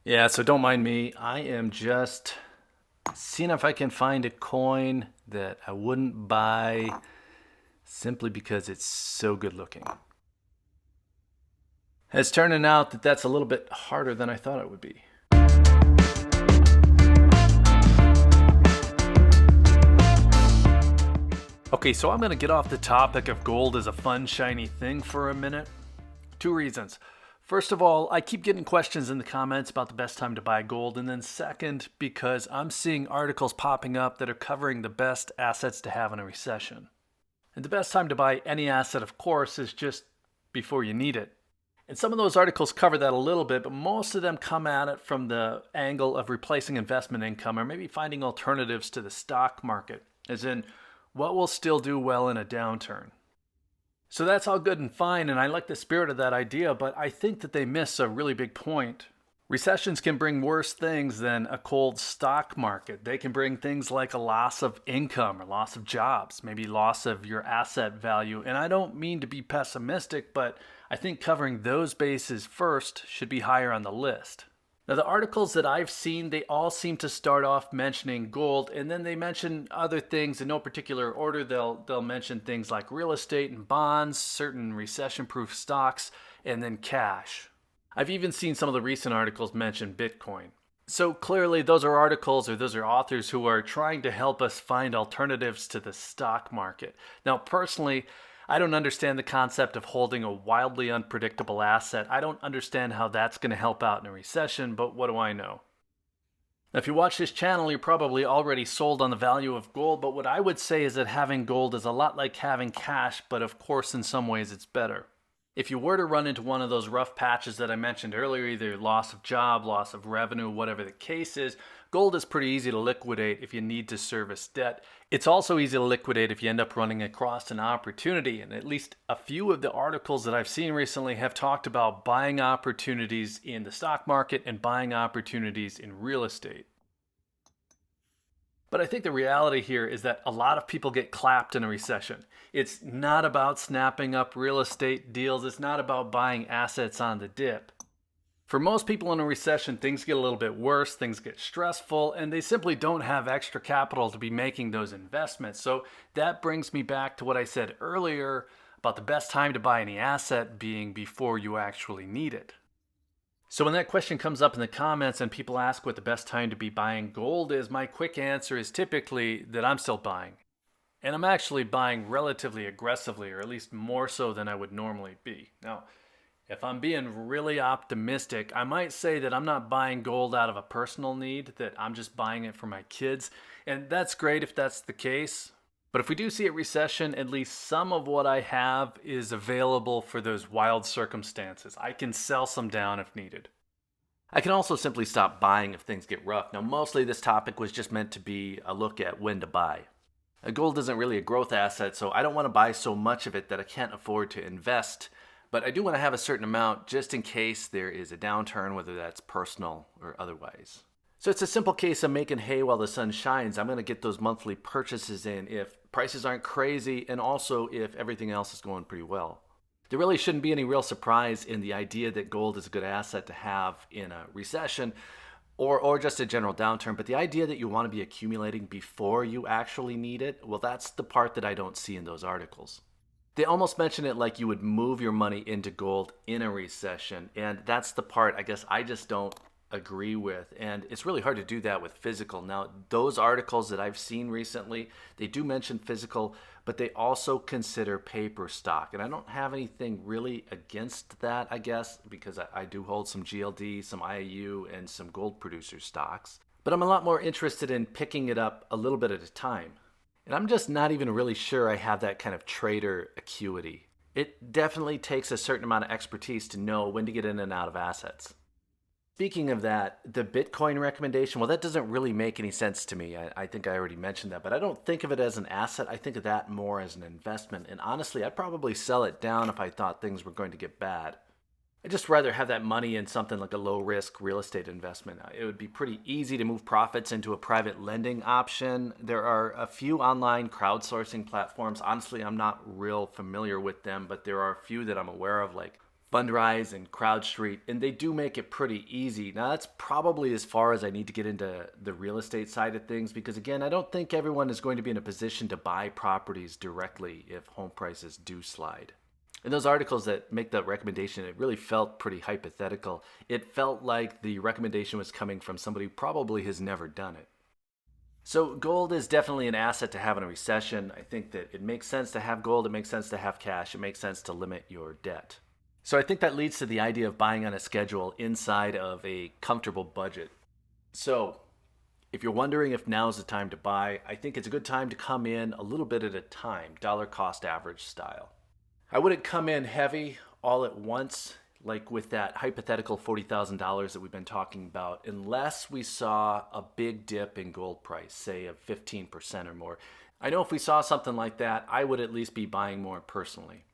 Yeah, so don't mind me. I am just seeing if I can find a coin that I wouldn't buy simply because it's so good looking. It's turning out that that's a little bit harder than I thought it would be. Okay, so I'm going to get off the topic of gold as a fun, shiny thing for a minute. Two reasons. First of all, I keep getting questions in the comments about the best time to buy gold. And then second, because I'm seeing articles popping up that are covering the best assets to have in a recession. And the best time to buy any asset, of course, is just before you need it. And some of those articles cover that a little bit, but most of them come at it from the angle of replacing investment income or maybe finding alternatives to the stock market, as in what will still do well in a downturn. So that's all good and fine, and I like the spirit of that idea, but I think that they miss a really big point. Recessions can bring worse things than a cold stock market. They can bring things like a loss of income or loss of jobs, maybe loss of your asset value. And I don't mean to be pessimistic, but I think covering those bases first should be higher on the list. Now, the articles that I've seen, they all seem to start off mentioning gold, and then they mention other things in no particular order. They'll mention things like real estate and bonds, certain recession-proof stocks, and then cash. I've even seen some of the recent articles mention Bitcoin. So clearly, those are articles or those are authors who are trying to help us find alternatives to the stock market. Now, personally, I don't understand the concept of holding a wildly unpredictable asset. I don't understand how that's going to help out in a recession, but what do I know? Now, if you watch this channel, you're probably already sold on the value of gold, but what I would say is that having gold is a lot like having cash, but of course, in some ways, it's better. If you were to run into one of those rough patches that I mentioned earlier, either loss of job, loss of revenue, whatever the case is, gold is pretty easy to liquidate if you need to service debt. It's also easy to liquidate if you end up running across an opportunity. And at least a few of the articles that I've seen recently have talked about buying opportunities in the stock market and buying opportunities in real estate. But I think the reality here is that a lot of people get clapped in a recession. It's not about snapping up real estate deals, it's not about buying assets on the dip. For most people in a recession, things get a little bit worse, things get stressful, and they simply don't have extra capital to be making those investments. So that brings me back to what I said earlier about the best time to buy any asset being before you actually need it. So when that question comes up in the comments and people ask what the best time to be buying gold is, my quick answer is typically that I'm still buying. And I'm actually buying relatively aggressively, or at least more so than I would normally be. Now, if I'm being really optimistic, I might say that I'm not buying gold out of a personal need, that I'm just buying it for my kids. And that's great if that's the case. But if we do see a recession, at least some of what I have is available for those wild circumstances. I can sell some down if needed. I can also simply stop buying if things get rough. Now, mostly this topic was just meant to be a look at when to buy. Gold isn't really a growth asset, so I don't want to buy so much of it that I can't afford to invest. But I do want to have a certain amount just in case there is a downturn, whether that's personal or otherwise. So it's a simple case of making hay while the sun shines. I'm going to get those monthly purchases in if prices aren't crazy and also if everything else is going pretty well. There really shouldn't be any real surprise in the idea that gold is a good asset to have in a recession or just a general downturn. But the idea that you want to be accumulating before you actually need it, well, that's the part that I don't see in those articles. They almost mention it like you would move your money into gold in a recession. And that's the part I guess I just don't agree with. And it's really hard to do that with physical. Now, those articles that I've seen recently, they do mention physical, but they also consider paper stock. And I don't have anything really against that, I guess, because I do hold some GLD, some IAU, and some gold producer stocks. But I'm a lot more interested in picking it up a little bit at a time. And I'm just not even really sure I have that kind of trader acuity. It definitely takes a certain amount of expertise to know when to get in and out of assets. Speaking of that, the Bitcoin recommendation, well, that doesn't really make any sense to me. I think I already mentioned that, but I don't think of it as an asset. I think of that more as an investment. And honestly, I'd probably sell it down if I thought things were going to get bad. I'd just rather have that money in something like a low risk real estate investment. It would be pretty easy to move profits into a private lending option. There are a few online crowdsourcing platforms. Honestly, I'm not real familiar with them, but there are a few that I'm aware of, like Fundrise and CrowdStreet, and they do make it pretty easy. Now, that's probably as far as I need to get into the real estate side of things because, again, I don't think everyone is going to be in a position to buy properties directly if home prices do slide. In those articles that make that recommendation, it really felt pretty hypothetical. It felt like the recommendation was coming from somebody who probably has never done it. So gold is definitely an asset to have in a recession. I think that it makes sense to have gold, it makes sense to have cash, it makes sense to limit your debt. So I think that leads to the idea of buying on a schedule inside of a comfortable budget. So if you're wondering if now's the time to buy, I think it's a good time to come in a little bit at a time, dollar cost average style. I wouldn't come in heavy all at once, like with that hypothetical $40,000 that we've been talking about, unless we saw a big dip in gold price, say of 15% or more. I know if we saw something like that, I would at least be buying more personally.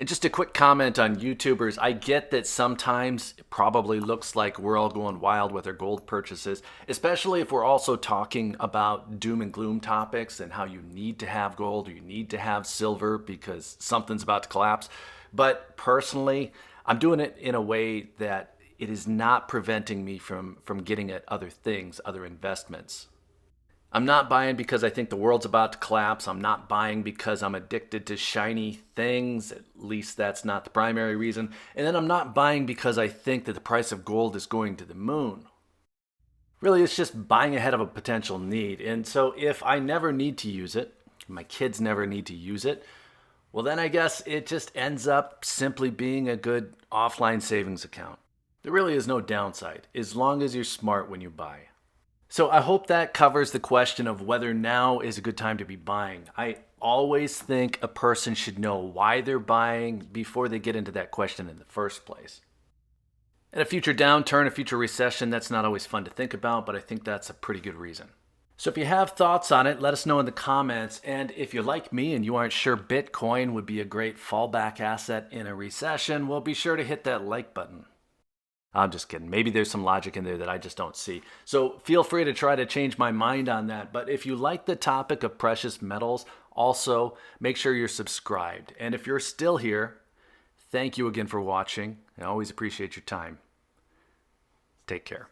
And just a quick comment on YouTubers. I get that sometimes it probably looks like we're all going wild with our gold purchases, especially if we're also talking about doom and gloom topics and how you need to have gold or you need to have silver because something's about to collapse. But personally, I'm doing it in a way that it is not preventing me from getting at other things, other investments. I'm not buying because I think the world's about to collapse. I'm not buying because I'm addicted to shiny things. At least that's not the primary reason. And then I'm not buying because I think that the price of gold is going to the moon. Really, it's just buying ahead of a potential need. And so if I never need to use it, my kids never need to use it, well, then I guess it just ends up simply being a good offline savings account. There really is no downside, as long as you're smart when you buy. So I hope that covers the question of whether now is a good time to be buying. I always think a person should know why they're buying before they get into that question in the first place. And a future downturn, a future recession, that's not always fun to think about, but I think that's a pretty good reason. So if you have thoughts on it, let us know in the comments. And if you're like me and you aren't sure Bitcoin would be a great fallback asset in a recession, well, be sure to hit that like button. I'm just kidding. Maybe there's some logic in there that I just don't see. So feel free to try to change my mind on that. But if you like the topic of precious metals, also make sure you're subscribed. And if you're still here, thank you again for watching. I always appreciate your time. Take care.